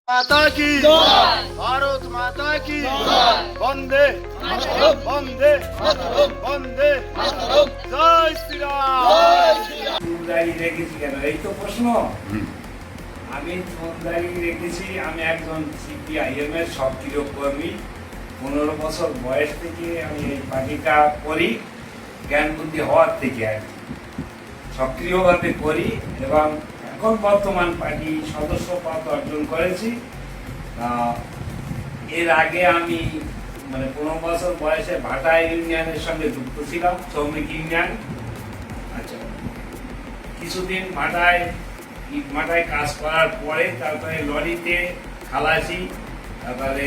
माता की भारत माता की वंदे वंदे वंदे जय श्री राम। চুলদাড়ি রেখেছি কেন, এই তো প্রশ্ন। আমি চুলদাড়ি রেখেছি, আমি একজন সিপিআইএম এর সক্রিয় কর্মী। 15 বছর বয়স থেকে আমি এই পার্টিটা করি, জ্ঞান বুদ্ধি হওয়ার থেকে আর কি সক্রিয়ভাবে করি এবং এখন বর্তমান পার্টি সদস্য পদ অর্জন করেছি। এর আগে আমি 15 বছর বয়সে ভাটা ইউনিয়নের সঙ্গে যুক্ত ছিলাম, শ্রমিক ইউনিয়ন। আচ্ছা, কিছুদিন মাঠায় কাজ করার পরে তারপরে লরিতে খালাসি, তারপরে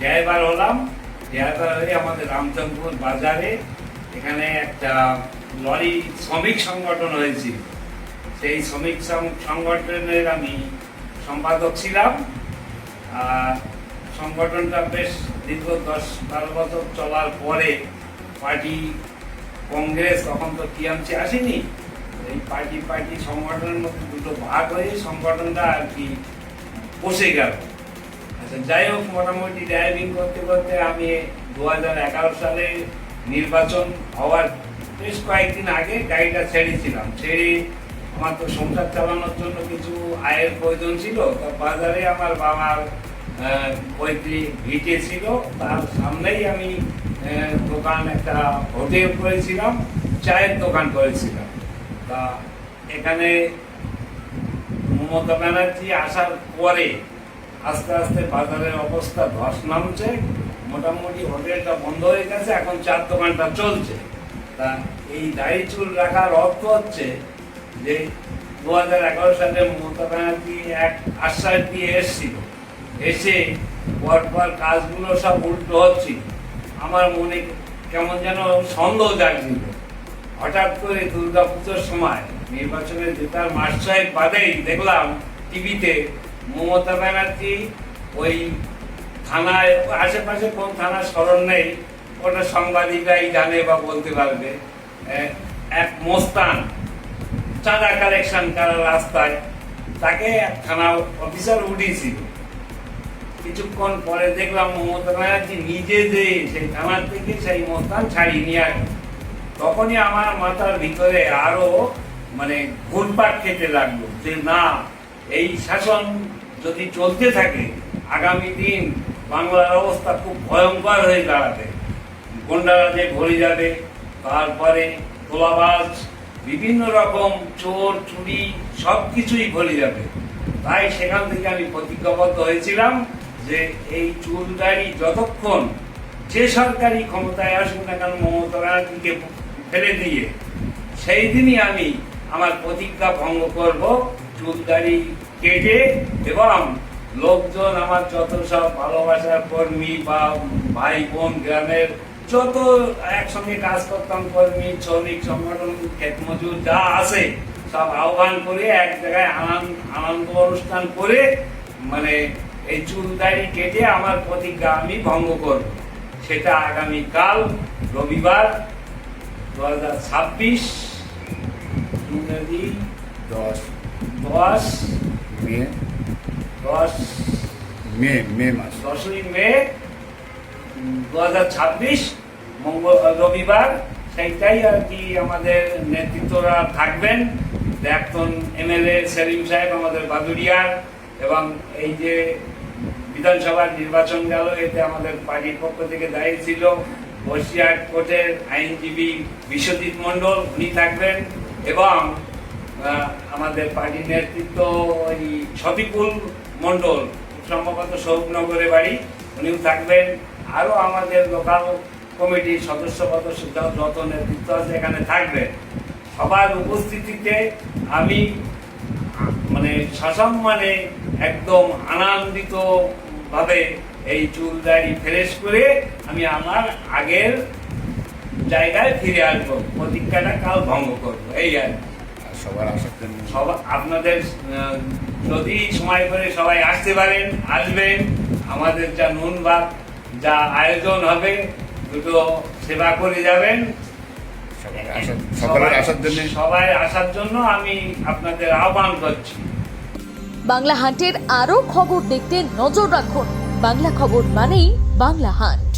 ড্রাইভার হলাম। ড্রাইভার হয়ে আমাদের রামচন্দ্রপুর বাজারে এখানে একটা লরি শ্রমিক সংগঠন হয়েছিল। সেই শ্রমিক সংগঠনের আমি সম্পাদক ছিলাম। সংগঠনটা বেশ দীর্ঘ 10-12 বছর চলার পরে পার্টি কংগ্রেস, তখন তো টিএমসি আসেনি, এই পার্টি সংগঠনের মধ্যে দুটো ভাগ হয়ে সংগঠনটা আর কি বসে গেল। আচ্ছা, যাই হোক, মোটামুটি ড্রাইভিং করতে করতে আমি 2011 সালে নির্বাচন হওয়ার বেশ কয়েকদিন আগে গাড়িটা ছেড়েছিলাম। ছেড়ে আমার তো সংসার চালানোর জন্য কিছু আয়ের প্রয়োজন ছিল। তো বাজারে আমার বাবার পৈতৃক ভিটে ছিল, তার সামনেই আমি দোকান, একটা হোটেল করেছিলাম, চায়ের দোকান করেছিলাম। তা এখানে মমতা ব্যানার্জি আসার পরে আস্তে আস্তে বাজারের অবস্থা ধস নামছে। মোটামুটি হোটেলটা বন্ধ হয়ে গেছে, এখন চার দোকানটা চলছে। তা এই দাড়ি চুল রাখার অর্থ হচ্ছে যে 2011 সালে মমতা ব্যানার্জি এক আশ্বাস দিয়ে এসেছিল, এসে পরপর কাজগুলো সব উল্টো হচ্ছিল। আমার মনে কেমন যেন সন্দেহ জাগছিল। হঠাৎ করে দুর্গাপুজোর সময় নির্বাচনের জেতার মাস 6 বাদেই দেখলাম টিভিতে মমতা ব্যানার্জি ওই থানায়, আশেপাশে কোন থানার স্মরণ নেই, ওটা সাংবাদিকরাই জানে বা বলতে পারবে, এক মোস্তান চাঁদা কালেকশন করার রাস্তায় তাকে এক থানা অফিসার উঠিয়েছিল। কিছুক্ষণ পরে দেখলাম মমতা ব্যানার্জি নিজে যে সেই থানার থেকে সেই মোস্তান ছাড়িয়ে নিয়ে আসে। তখনই আমার মাথার ভিতরে আরো ঘুরপাক খেতে লাগলো যে না, এই শাসন যদি চলতে থাকে আগামী দিন বাংলার অবস্থা খুব ভয়ঙ্কর হয়ে দাঁড়াবে। গুন্ডারাজে ভরে যাবে, তারপরে তোলাবাজ, বিভিন্ন রকম চোর চুরি সবকিছুই ভরে যাবে। তাই সেখান থেকে আমি প্রতিজ্ঞাবদ্ধ হয়েছিলাম যে এই চুল দাড়ি যতক্ষণ যে সরকারি ক্ষমতায় আসুক না কেন মমতা ব্যানার্জিকে ফেলে দিয়ে সেই দিনই আমি আমার প্রতিজ্ঞা ভঙ্গ করব, চুল দাড়ি কেটে। এবং লোকজন, আমার যত সব ভালোবাসার কর্মী বা ভাই বোন, গ্রামের যত একসঙ্গে কাজ করতাম কর্মী, শ্রমিক সংগঠন, ক্ষেত মজুর যা আছে সব আহ্বান করে এক জায়গায় আনন্দ অনুষ্ঠান করে এই চুল দাড়ি কেটে আমার প্রতিজ্ঞা আমি ভঙ্গ করব। সেটা আগামীকাল রবিবার 2026 ইংরেজি 10 মে মাস 10ই মে 2026 রবিবার। সেইটাই আর কি আমাদের নেতৃত্বরা থাকবেন। প্রাক্তন এমএলএ সেলিম সাহেব আমাদের বাদুড়িয়ার, এবং এই যে বিধানসভার নির্বাচন গেল, এতে আমাদের পার্টির পক্ষ থেকে দায়ী ছিল বসিরহাট কোর্টের আইনজীবী বিশ্বজিৎ মণ্ডল, উনি থাকবেন। এবং আমাদের পার্টির নেতৃত্ব ওই শফিকুল মণ্ডল, সম্ভবত শোকনগরে বাড়ি, উনিও থাকবেন। আরও আমাদের লোকাল কমিটির সদস্য যত নেতৃত্ব আছে এখানে থাকবেন। সবার উপস্থিতিতে আমি সসম্মানে একদম আনন্দিত ভাবে এই চুল দাড়ি ফ্রেশ করে আমি আমার আগের জায়গায় ফিরে আসবো, প্রতিজ্ঞাটা কাল ভঙ্গ করবো। এই আর সবার আসার জন্য আপনাদের যদি সময় করে সবাই আসতে পারেন, আসবেন। আমাদের যা নুন ভাত, যা আয়োজন হবে, দুটো সেবা করে যাবেন। সবাই আসার জন্য আমি আপনাদের আহ্বান করছি। বাংলা হান্টের আরও খবর দেখতে নজর রাখুন। বাংলা খবর মানেই বাংলা হান্ট।